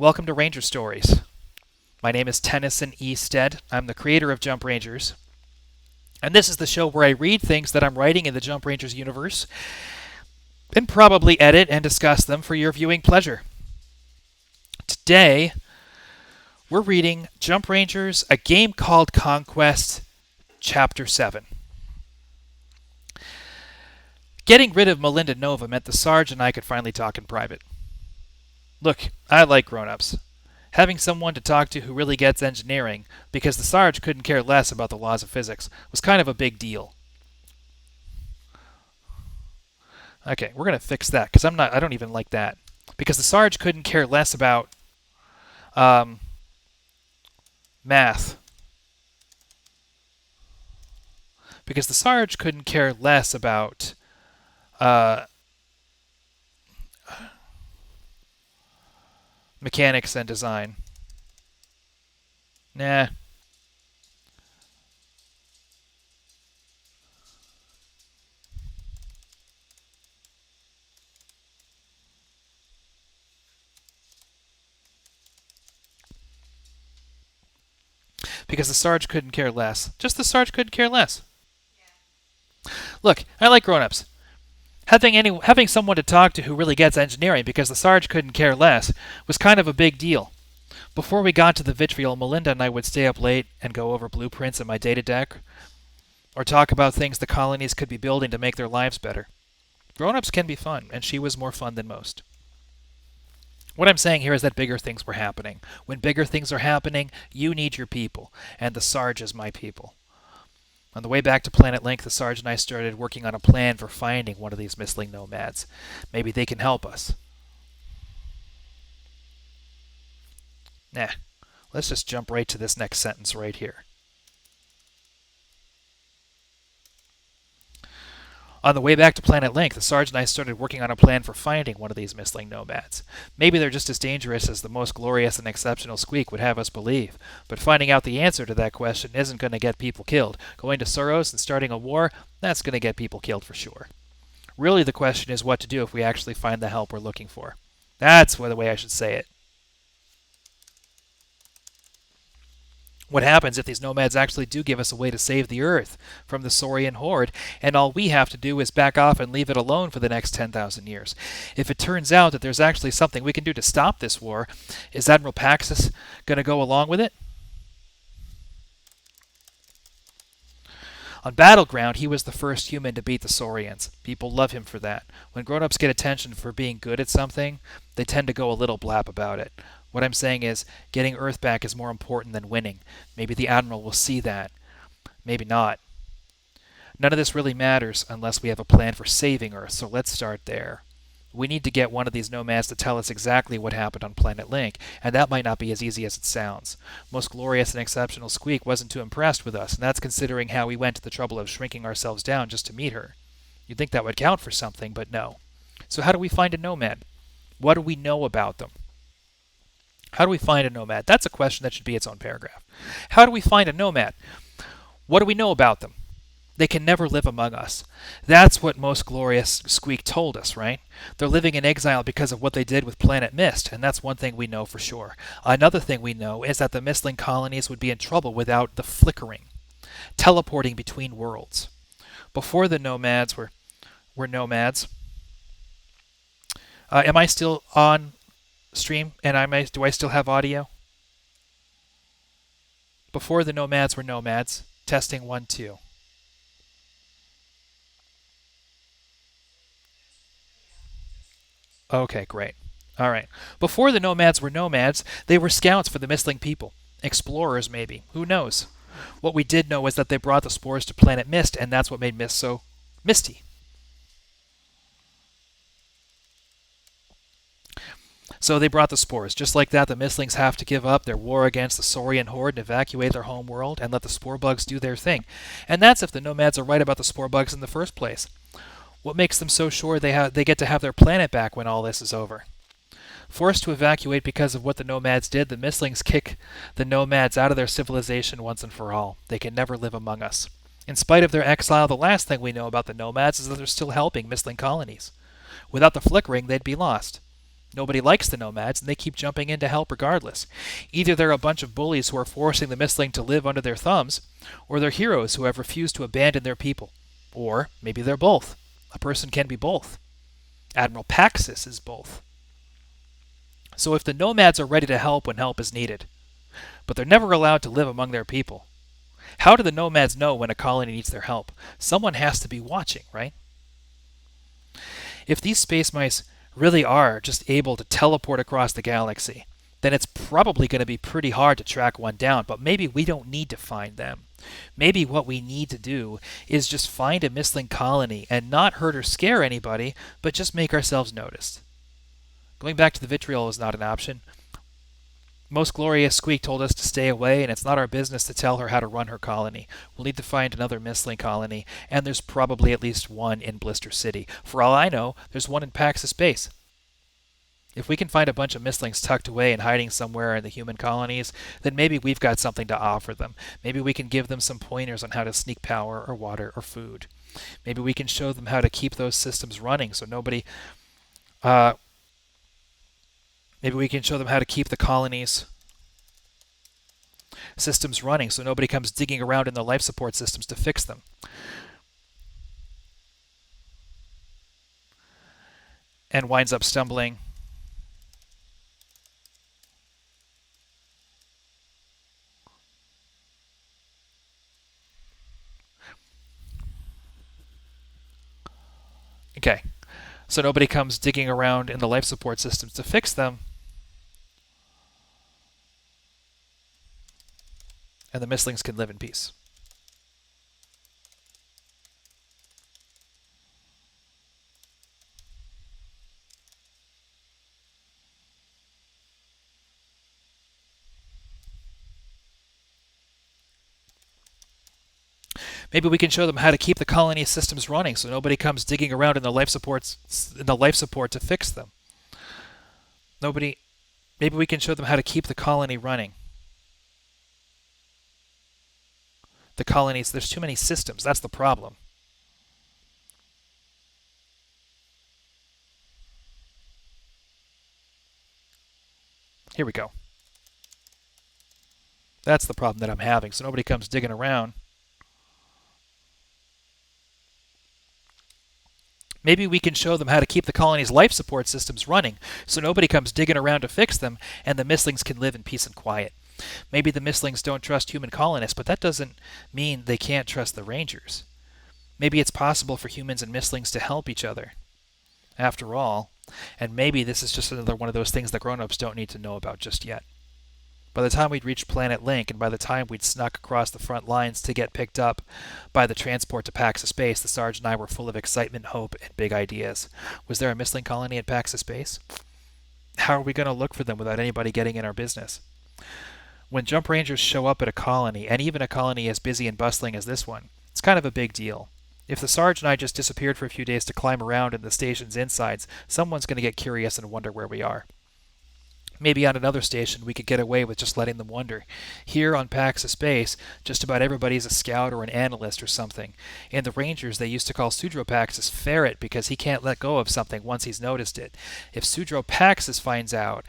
Welcome to Ranger Stories. My name is Tennyson E. Stead. I'm the creator of Jump Rangers. And this is the show where I read things that I'm writing in the Jump Rangers universe and probably edit and discuss them for your viewing pleasure. Today, we're reading Jump Rangers, A Game Called Conquest, Chapter 7. Getting rid of Melinda Nova meant the Sarge and I could finally talk in private. Look, I like grown-ups. Having someone to talk to who really gets engineering, because the Sarge couldn't care less about the laws of physics, was kind of a big deal. Okay, we're going to fix that, because I don't even like that. Because the Sarge couldn't care less about math. Because the Sarge couldn't care less about mechanics and design. Nah. Because the Sarge couldn't care less. Just the Sarge couldn't care less. Yeah. Look, I like grown-ups. Having someone to talk to who really gets engineering, because the Sarge couldn't care less, was kind of a big deal. Before we got to the vitriol, Melinda and I would stay up late and go over blueprints in my data deck, or talk about things the colonies could be building to make their lives better. Grown-ups can be fun, and she was more fun than most. What I'm saying here is that bigger things were happening. When bigger things are happening, you need your people, and the Sarge is my people. On the way back to Planet Link, the Sarge and I started working on a plan for finding one of these missing nomads. Maybe they can help us. Nah, let's just jump right to this next sentence right here. On the way back to Planet Link, the Sarge and I started working on a plan for finding one of these missing nomads. Maybe they're just as dangerous as the most glorious and exceptional Squeak would have us believe, but finding out the answer to that question isn't going to get people killed. Going to Suros and starting a war, that's going to get people killed for sure. Really, the question is what to do if we actually find the help we're looking for. That's the way I should say it. What happens if these nomads actually do give us a way to save the Earth from the Saurian horde, and all we have to do is back off and leave it alone for the next 10,000 years? If it turns out that there's actually something we can do to stop this war, is Admiral Paxis going to go along with it? On Battleground, he was the first human to beat the Saurians. People love him for that. When grown-ups get attention for being good at something, they tend to go a little blab about it. What I'm saying is, getting Earth back is more important than winning. Maybe the Admiral will see that. Maybe not. None of this really matters unless we have a plan for saving Earth, so let's start there. We need to get one of these nomads to tell us exactly what happened on Planet Link, and that might not be as easy as it sounds. Most glorious and exceptional Squeak wasn't too impressed with us, and that's considering how we went to the trouble of shrinking ourselves down just to meet her. You'd think that would count for something, but no. So how do we find a nomad? What do we know about them? How do we find a nomad? That's a question that should be its own paragraph. How do we find a nomad? What do we know about them? They can never live among us. That's what Most Glorious Squeak told us, right? They're living in exile because of what they did with Planet Mist, and that's one thing we know for sure. Another thing we know is that the Mistling colonies would be in trouble without the flickering, teleporting between worlds. Before the nomads were nomads. Am I still on stream, and do I still have audio? Before the nomads were nomads. Testing 1, 2. Okay, great. All right. Before the nomads were nomads, they were scouts for the Mistling people. Explorers, maybe. Who knows? What we did know is that they brought the spores to Planet Mist, and that's what made Mist so misty. So they brought the spores. Just like that, the Mistlings have to give up their war against the Saurian horde and evacuate their home world and let the spore bugs do their thing. And that's if the nomads are right about the spore bugs in the first place. What makes them so sure they get to have their planet back when all this is over? Forced to evacuate because of what the nomads did, the Mistlings kick the nomads out of their civilization once and for all. They can never live among us. In spite of their exile, the last thing we know about the nomads is that they're still helping Mistling colonies. Without the flickering, they'd be lost. Nobody likes the nomads, and they keep jumping in to help regardless. Either they're a bunch of bullies who are forcing the Mistling to live under their thumbs, or they're heroes who have refused to abandon their people. Or maybe they're both. A person can be both. Admiral Paxis is both. So if the nomads are ready to help when help is needed, but they're never allowed to live among their people, how do the nomads know when a colony needs their help? Someone has to be watching, right? If these space mice really are just able to teleport across the galaxy, then it's probably going to be pretty hard to track one down, but maybe we don't need to find them. Maybe what we need to do is just find a Mistling colony and not hurt or scare anybody, but just make ourselves noticed. Going back to the vitriol is not an option. Most Glorious Squeak told us to stay away, and it's not our business to tell her how to run her colony. We'll need to find another Mistling colony, and there's probably at least one in Blister City. For all I know, there's one in Pax's Space. If we can find a bunch of Mistlings tucked away and hiding somewhere in the human colonies, then maybe we've got something to offer them. Maybe we can give them some pointers on how to sneak power or water or food. Maybe we can show them how to keep those systems running so nobody maybe we can show them how to keep the colonies systems running so nobody comes digging around in the life support systems to fix them. And winds up stumbling. Okay, so nobody comes digging around in the life support systems to fix them. And the Mistlings can live in peace. Maybe we can show them how to keep the colony systems running so nobody comes digging around in the life support to fix them. Maybe we can show them how to keep the colony running. The colonies, there's too many systems. That's the problem. Here we go. That's the problem that I'm having. So nobody comes digging around. Maybe we can show them how to keep the colony's life support systems running so nobody comes digging around to fix them and the Mistlings can live in peace and quiet. Maybe the Mistlings don't trust human colonists, but that doesn't mean they can't trust the Rangers. Maybe it's possible for humans and Mistlings to help each other. After all, and maybe this is just another one of those things the grown-ups don't need to know about just yet. By the time we'd reached Planet Link, and by the time we'd snuck across the front lines to get picked up by the transport to Paxa Space, the Sarge and I were full of excitement, hope, and big ideas. Was there a Mistling colony at Paxa Space? How are we going to look for them without anybody getting in our business? When Jump Rangers show up at a colony, and even a colony as busy and bustling as this one, it's kind of a big deal. If the Sarge and I just disappeared for a few days to climb around in the station's insides, someone's going to get curious and wonder where we are. Maybe on another station we could get away with just letting them wonder. Here on Paxa Space, just about everybody's a scout or an analyst or something. In the Rangers, they used to call Sudropaxis Ferret because he can't let go of something once he's noticed it. If Sudropaxis finds out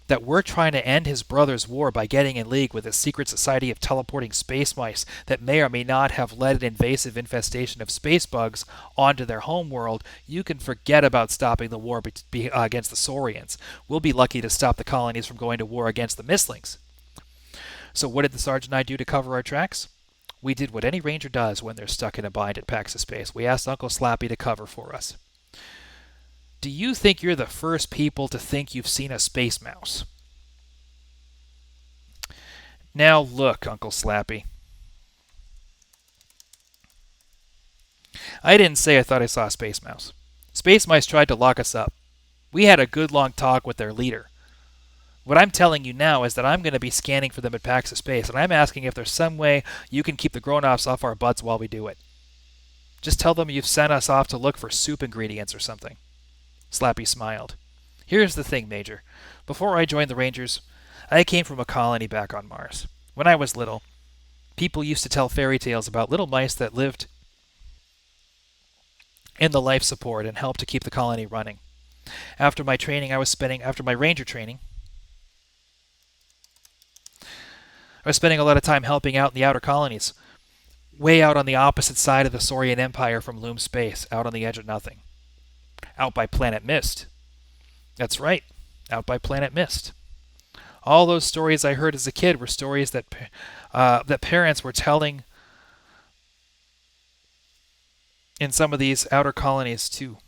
that we're trying to end his brother's war by getting in league with a secret society of teleporting space mice that may or may not have led an invasive infestation of space bugs onto their homeworld, you can forget about stopping the war against the Saurians. We'll be lucky to stop the colonies from going to war against the Mistlings. So what did the Sarge and I do to cover our tracks? We did what any ranger does when they're stuck in a bind at Paxa Space. We asked Uncle Slappy to cover for us. Do you think you're the first people to think you've seen a space mouse? Now look, Uncle Slappy. I didn't say I thought I saw a space mouse. Space mice tried to lock us up. We had a good long talk with their leader. What I'm telling you now is that I'm going to be scanning for them at Paxa Space, and I'm asking if there's some way you can keep the grown-ups off our butts while we do it. Just tell them you've sent us off to look for soup ingredients or something. Slappy smiled. Here's the thing, Major. Before I joined the Rangers, I came from a colony back on Mars. When I was little, people used to tell fairy tales about little mice that lived in the life support and helped to keep the colony running. After my ranger training, I was spending a lot of time helping out in the outer colonies, way out on the opposite side of the Saurian Empire from Loom Space, out on the edge of nothing, out by Planet Mist. That's right, out by Planet Mist. All those stories I heard as a kid were stories that parents were telling in some of these outer colonies too.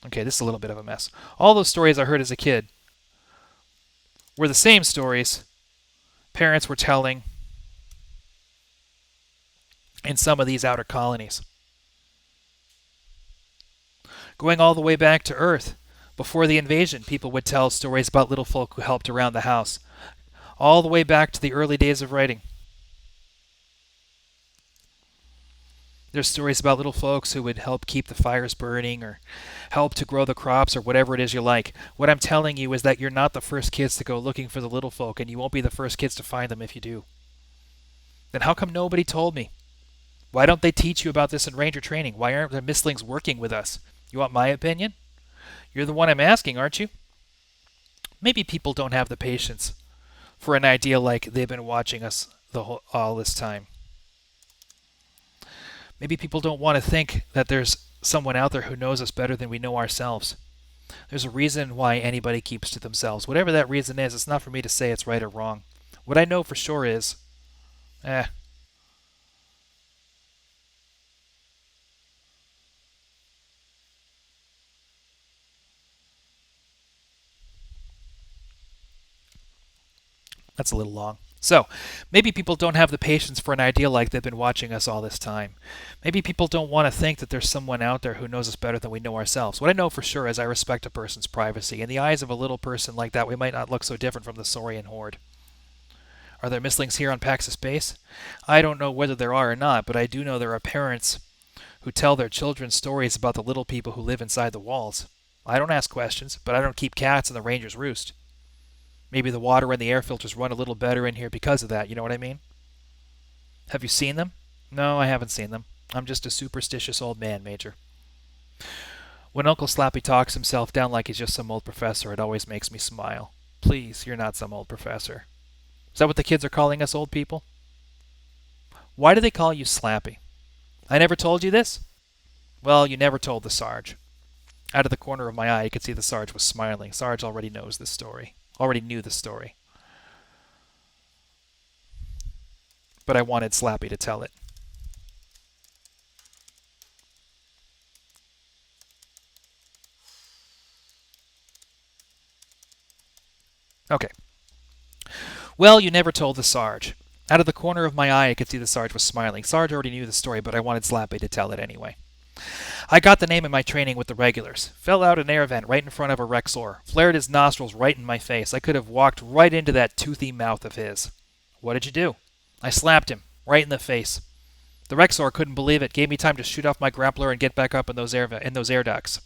Okay, this is a little bit of a mess. All those stories I heard as a kid were the same stories parents were telling in some of these outer colonies. Going all the way back to Earth, before the invasion, people would tell stories about little folk who helped around the house. All the way back to the early days of writing. There's stories about little folks who would help keep the fires burning or help to grow the crops or whatever it is you like. What I'm telling you is that you're not the first kids to go looking for the little folk, and you won't be the first kids to find them if you do. Then how come nobody told me? Why don't they teach you about this in ranger training? Why aren't the mistlings working with us? You want my opinion? You're the one I'm asking, aren't you? Maybe people don't have the patience for an idea like they've been watching us all this time. Maybe people don't want to think that there's someone out there who knows us better than we know ourselves. There's a reason why anybody keeps to themselves. Whatever that reason is, it's not for me to say it's right or wrong. What I know for sure is, that's a little long. So, maybe people don't have the patience for an idea like they've been watching us all this time. Maybe people don't want to think that there's someone out there who knows us better than we know ourselves. What I know for sure is I respect a person's privacy. In the eyes of a little person like that, we might not look so different from the Saurian horde. Are there mislings here on Pax's base? I don't know whether there are or not, but I do know there are parents who tell their children stories about the little people who live inside the walls. I don't ask questions, but I don't keep cats in the ranger's roost. Maybe the water and the air filters run a little better in here because of that, you know what I mean? Have you seen them? No, I haven't seen them. I'm just a superstitious old man, Major. When Uncle Slappy talks himself down like he's just some old professor, it always makes me smile. Please, you're not some old professor. Is that what the kids are calling us old people? Why do they call you Slappy? I never told you this? Well, you never told the Sarge. Out of the corner of my eye, you could see the Sarge was smiling. Sarge already knows this story. Already knew the story. But I wanted Slappy to tell it. Okay. Well, you never told the Sarge. Out of the corner of my eye, I could see the Sarge was smiling. Sarge already knew the story, but I wanted Slappy to tell it anyway. I got the name in my training with the regulars. Fell out an air vent right in front of a Rexor. Flared his nostrils right in my face. I could have walked right into that toothy mouth of his. What did you do? I slapped him. Right in the face. The Rexor couldn't believe it. Gave me time to shoot off my grappler and get back up in those air ducts.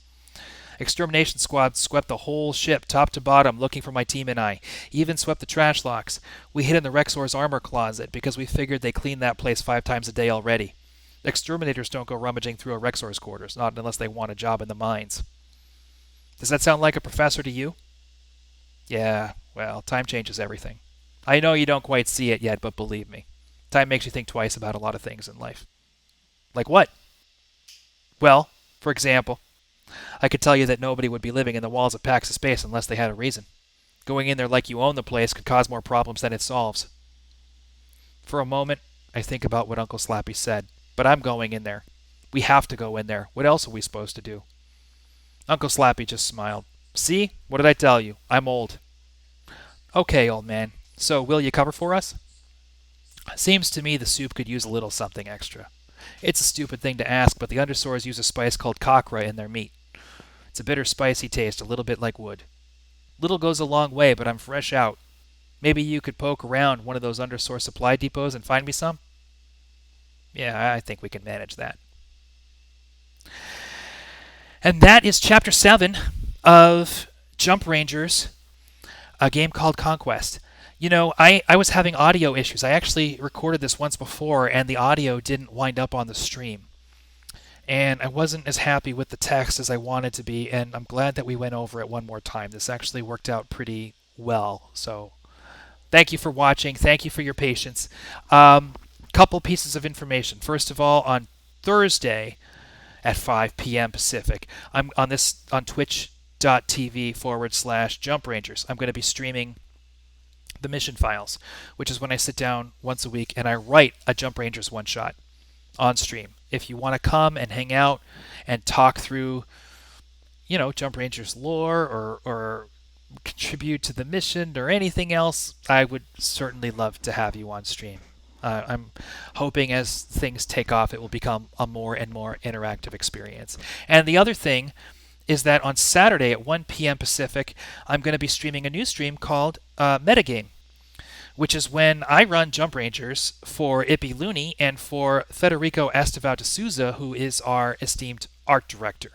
Extermination squad swept the whole ship, top to bottom, looking for my team and I. Even swept the trash locks. We hid in the Rexor's armor closet because we figured they cleaned that place 5 times a day already. Exterminators don't go rummaging through a Rexor's quarters, not unless they want a job in the mines. Does that sound like a professor to you? Yeah, well, time changes everything. I know you don't quite see it yet, but believe me, time makes you think twice about a lot of things in life. Like what? Well, for example, I could tell you that nobody would be living in the walls of Pax's Space unless they had a reason. Going in there like you own the place could cause more problems than it solves. For a moment, I think about what Uncle Slappy said. But I'm going in there. We have to go in there. What else are we supposed to do? Uncle Slappy just smiled. See? What did I tell you? I'm old. Okay, old man. So, will you cover for us? Seems to me the soup could use a little something extra. It's a stupid thing to ask, but the undersores use a spice called cockra in their meat. It's a bitter, spicy taste, a little bit like wood. Little goes a long way, but I'm fresh out. Maybe you could poke around one of those undersore supply depots and find me some? Yeah, I think we can manage that. And that is Chapter 7 of Jump Rangers, a game called Conquest. You know, I was having audio issues. I actually recorded this once before, and the audio didn't wind up on the stream. and I wasn't as happy with the text as I wanted to be, and I'm glad that we went over it one more time. This actually worked out pretty well. So thank you for watching. Thank you for your patience. Couple pieces of information. First of all, on Thursday at 5 p.m. Pacific, I'm on twitch.tv/Jump Rangers. I'm going to be streaming the mission files, which is when I sit down once a week and I write a Jump Rangers one shot on stream. If you want to come and hang out and talk through, Jump Rangers lore or contribute to the mission or anything else, I would certainly love to have you on stream. I'm hoping as things take off, it will become a more and more interactive experience. And the other thing is that on Saturday at 1 p.m. Pacific, I'm going to be streaming a new stream called Metagame, which is when I run Jump Rangers for Ippy Looney and for Federico Estevao de Souza, who is our esteemed art director.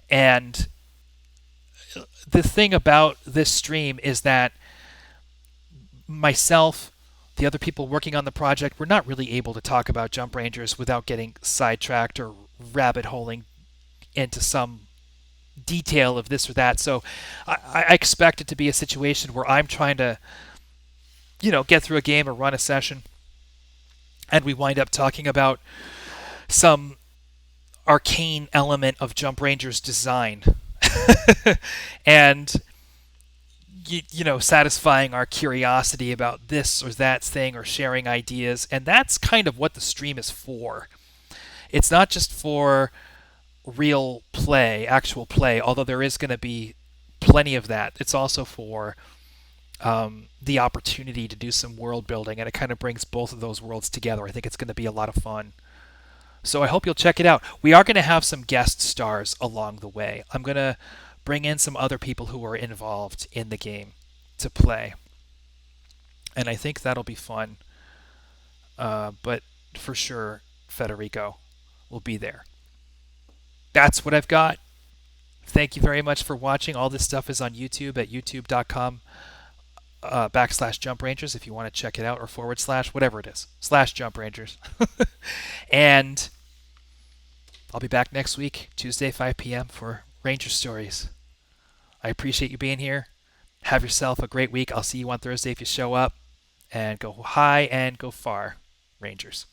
And the thing about this stream is that myself, the other people working on the project, we're not really able to talk about Jump Rangers without getting sidetracked or rabbit holing into some detail of this or that. So I expect it to be a situation where I'm trying to, get through a game or run a session, and we wind up talking about some arcane element of Jump Rangers design. And satisfying our curiosity about this or that thing or sharing ideas. And that's kind of what the stream is for. It's not just for real play, actual play, although there is going to be plenty of that. It's also for the opportunity to do some world building, and it kind of brings both of those worlds together. I think it's going to be a lot of fun. So I hope you'll check it out. We are going to have some guest stars along the way. I'm going to bring in some other people who are involved in the game to play. And I think that'll be fun. But for sure, Federico will be there. That's what I've got. Thank you very much for watching. All this stuff is on YouTube at youtube.com /Jump Rangers if you want to check it out, or / whatever it is, /Jump Rangers. And I'll be back next week, Tuesday, 5 p.m. for Ranger Stories. I appreciate you being here. Have yourself a great week. I'll see you on Thursday if you show up. And go high and go far, Rangers.